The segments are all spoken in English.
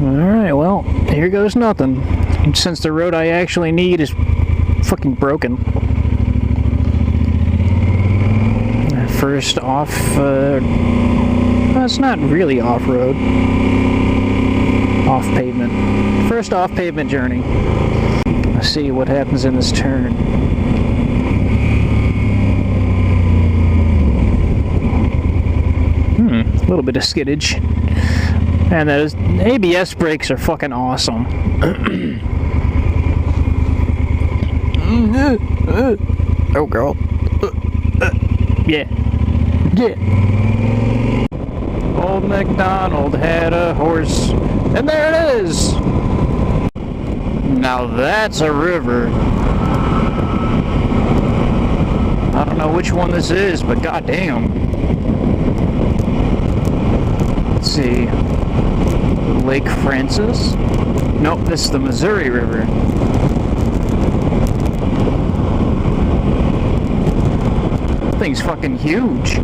Alright, well, here goes nothing. Since the road I actually need is fucking broken. First off, well, it's not really off-road. Off-pavement. First off-pavement journey. Let's see what happens in this turn. A little bit of skiddage. And those ABS brakes are fucking awesome. Oh, girl. Yeah. Yeah. Old MacDonald had a horse. And there it is! Now that's a river. I don't know which one this is, but goddamn. Let's see. Lake Francis? Nope, this is the Missouri River. That thing's fucking huge.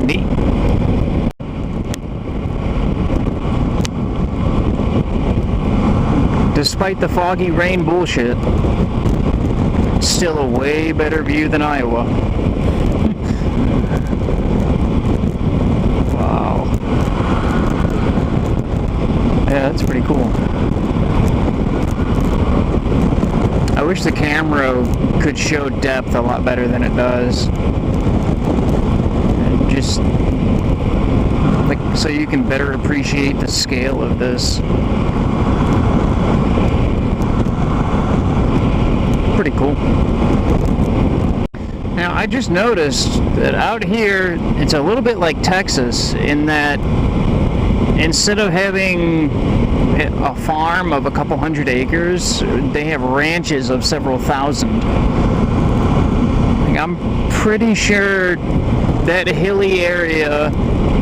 Neat. Despite the foggy rain bullshit, still a way better view than Iowa. Wow. Yeah, that's pretty cool. I wish the camera could show depth a lot better than it does. Just like so you can better appreciate the scale of this. Pretty cool. Now, I just noticed that out here, it's a little bit like Texas in that instead of having a farm of a couple hundred acres, they have ranches of several thousand. Like, I'm pretty sure that hilly area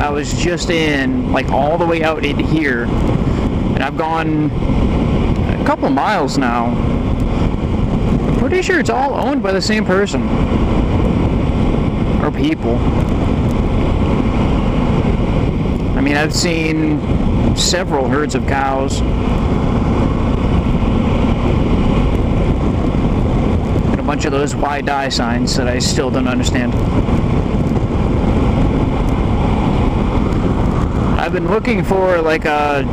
I was just in, like all the way out in here, and I've gone a couple miles now. Pretty sure it's all owned by the same person. Or people. I mean, I've seen several herds of cows. And a bunch of those why die signs that I still don't understand. I've been looking for like a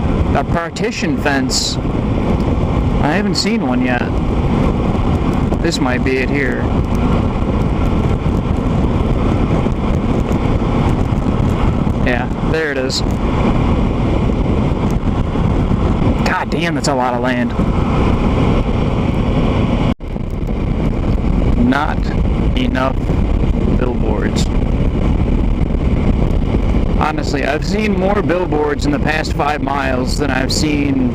partition fence. I haven't seen one yet. This might be it here. Yeah, there it is. God damn, that's a lot of land. Not enough billboards. Honestly, I've seen more billboards in the past 5 miles than I've seen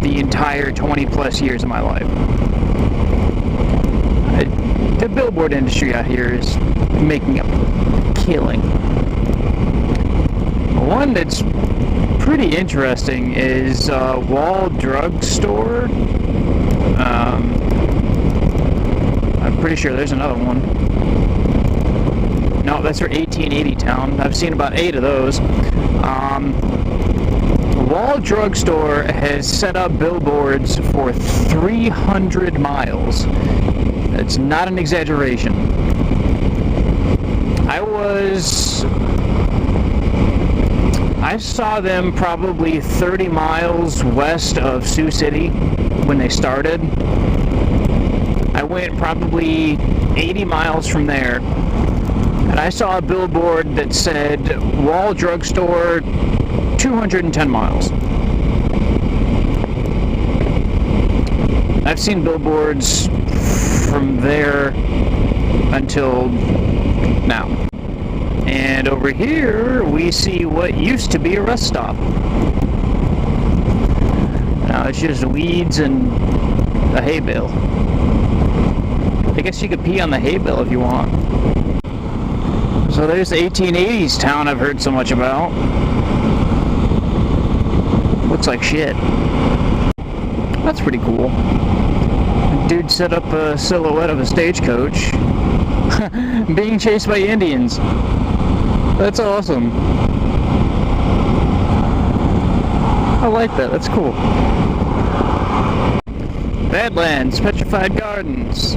the entire 20 plus years of my life. The billboard industry out here is making a killing. One that's pretty interesting is Wall Drug Store. I'm pretty sure there's another one. No, that's for 1880 Town. I've seen about 8 of those. Wall Drug Store has set up billboards for 300 miles. It's not an exaggeration. I saw them probably 30 miles west of Sioux City when they started. I went probably 80 miles from there, and I saw a billboard that said Wall Drug Store 210 miles. I've seen billboards from there until now. And over here we see what used to be a rest stop. Now it's just weeds and a hay bale. I guess you could pee on the hay bale if you want. So there's the 1880s town I've heard so much about. Looks like shit. That's pretty cool. The dude set up a silhouette of a stagecoach. being chased by Indians. That's awesome. I like that. That's cool. Badlands, Petrified Gardens.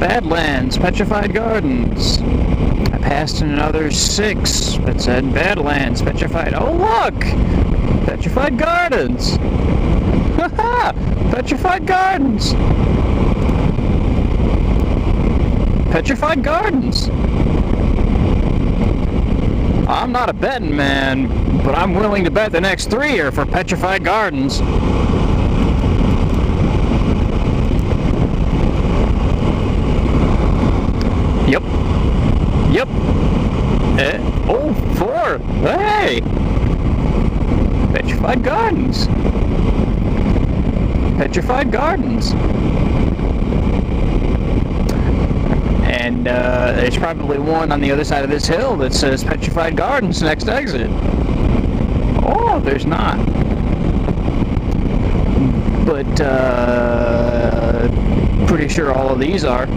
Badlands, Petrified Gardens. I passed another 6 that said Badlands, Petrified. Oh, look! Petrified Gardens. Haha! Petrified Gardens. Petrified Gardens. I'm not a betting man, but I'm willing to bet the next 3 are for Petrified Gardens. Yep. Yep. Oh, 4. Hey! Petrified Gardens. Petrified Gardens. And there's probably one on the other side of this hill that says Petrified Gardens, next exit. Oh, there's not. But pretty sure all of these are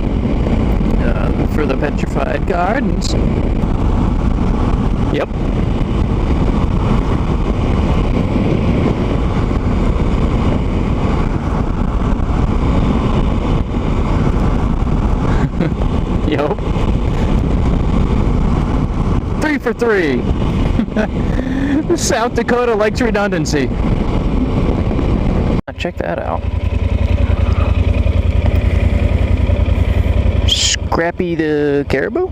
for the Petrified Gardens. Yep. Yep. 3 for 3. South Dakota likes redundancy. Check that out. Scrappy the Caribou?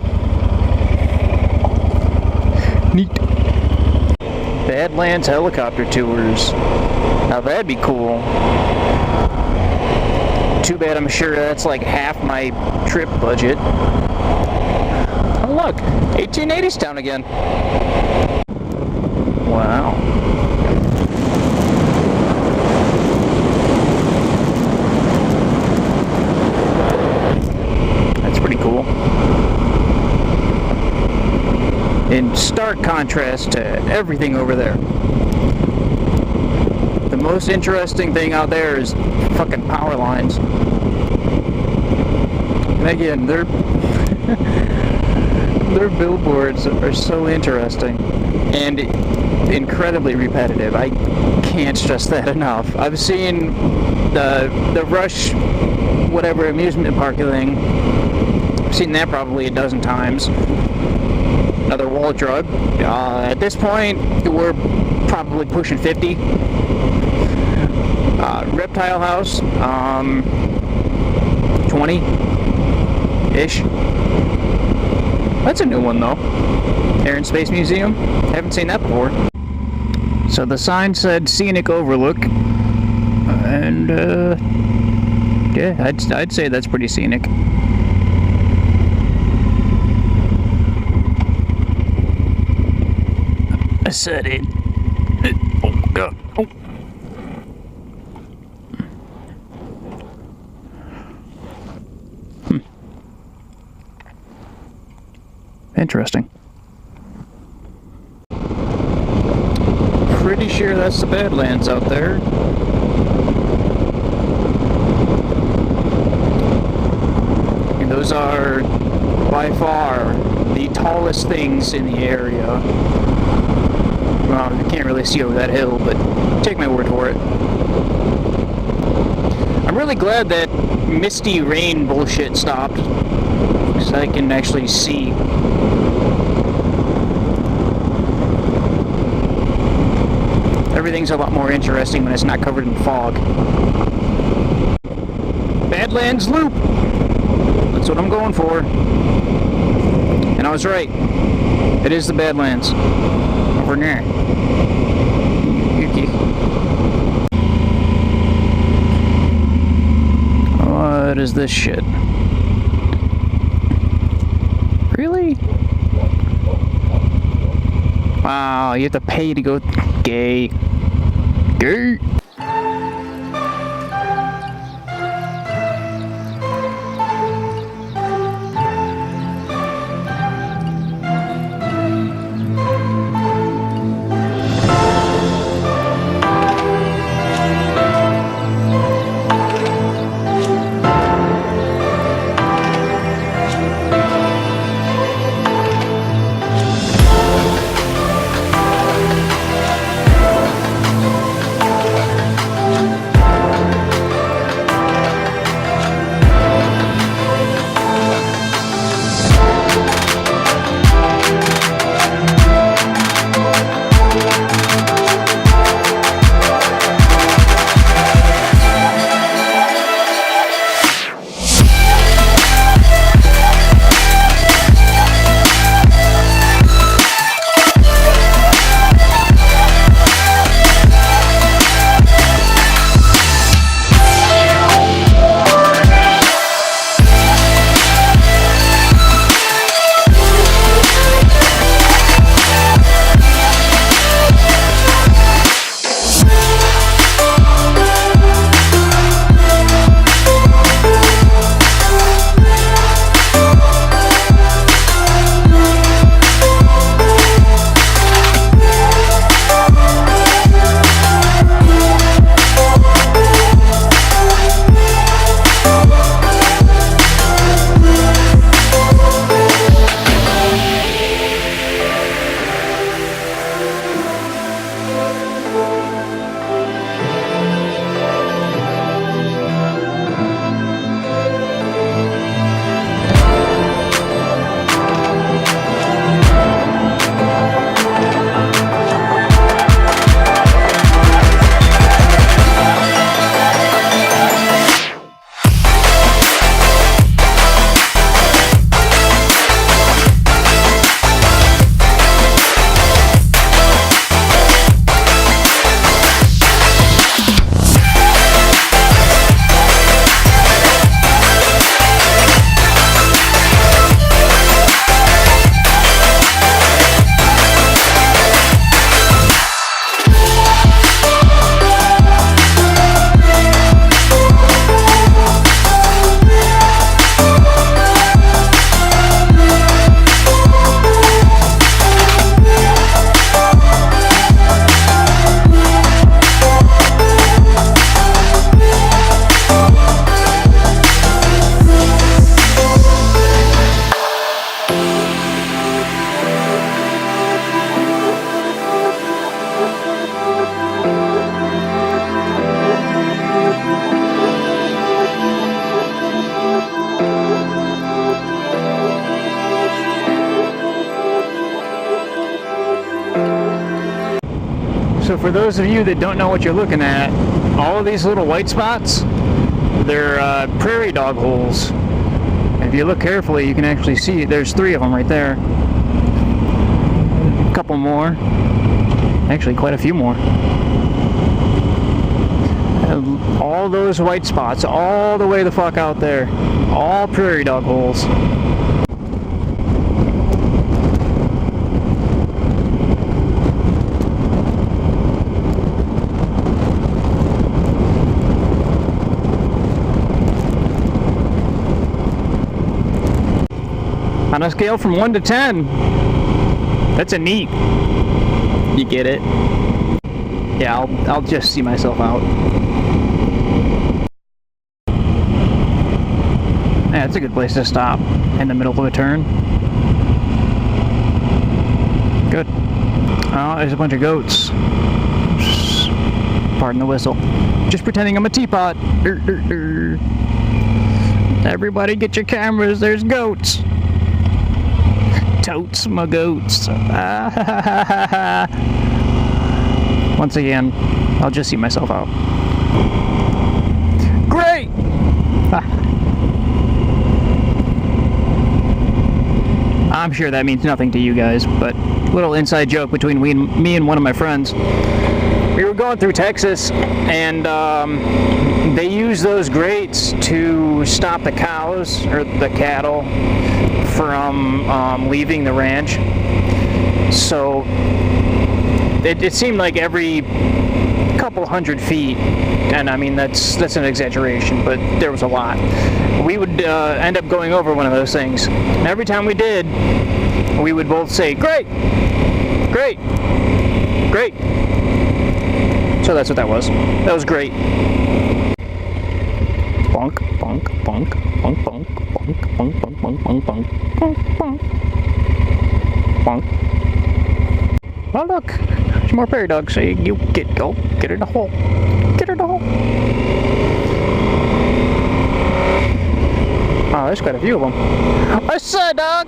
Neat. Badlands helicopter tours. Now that'd be cool. Too bad I'm sure that's like half my trip budget. Oh look, 1880s town again. Wow. That's pretty cool. In stark contrast to everything over there. The most interesting thing out there is fucking power lines. And again, their billboards are so interesting and incredibly repetitive. I can't stress that enough. I've seen the Rush whatever amusement park thing. I've seen that probably a dozen times. Another wall drug. At this point, we're probably pushing 50. Reptile House, 20-ish. That's a new one though. Air and Space Museum. Haven't seen that before. So the sign said Scenic Overlook, and yeah, I'd say that's pretty scenic. I said it. Oh God. Oh. Interesting. Pretty sure that's the Badlands out there. And those are by far the tallest things in the area. Well, you can't really see over that hill, but take my word for it. I'm really glad that misty rain bullshit stopped, because I can actually see. Everything's a lot more interesting when it's not covered in fog. Badlands Loop! That's what I'm going for. And I was right. It is the Badlands. Over there. What is this shit? Really? Wow, you have to pay to go gay. Gay. So for those of you that don't know what you're looking at, all of these little white spots, they're prairie dog holes. If you look carefully, you can actually see there's 3 of them right there. A couple more. Actually, quite a few more. And all those white spots, all the way the fuck out there. All prairie dog holes. On a scale from 1 to 10, that's a neat. You get it? Yeah, I'll just see myself out. Yeah, it's a good place to stop in the middle of a turn. Good. Oh, there's a bunch of goats. Pardon the whistle. Just pretending I'm a teapot. Everybody get your cameras, there's goats. Totes my goats. Once again, I'll just see myself out. Great! I'm sure that means nothing to you guys, but little inside joke between me and one of my friends. We were going through Texas, and they use those grates to stop the cows, or the cattle, from leaving the ranch. So it seemed like every couple hundred feet, and I mean that's an exaggeration, but there was a lot. We would end up going over one of those things. And every time we did, we would both say, "Great, great, great." So that's what that was. That was great. Bonk, bonk, bonk, bonk, bonk, bonk, bonk, bonk, bonk, bonk, bonk, bonk, bonk, bonk. Oh look, there's more prairie dogs. So you get in the hole. Get in the hole. Oh, there's quite a few of them. I said, dog.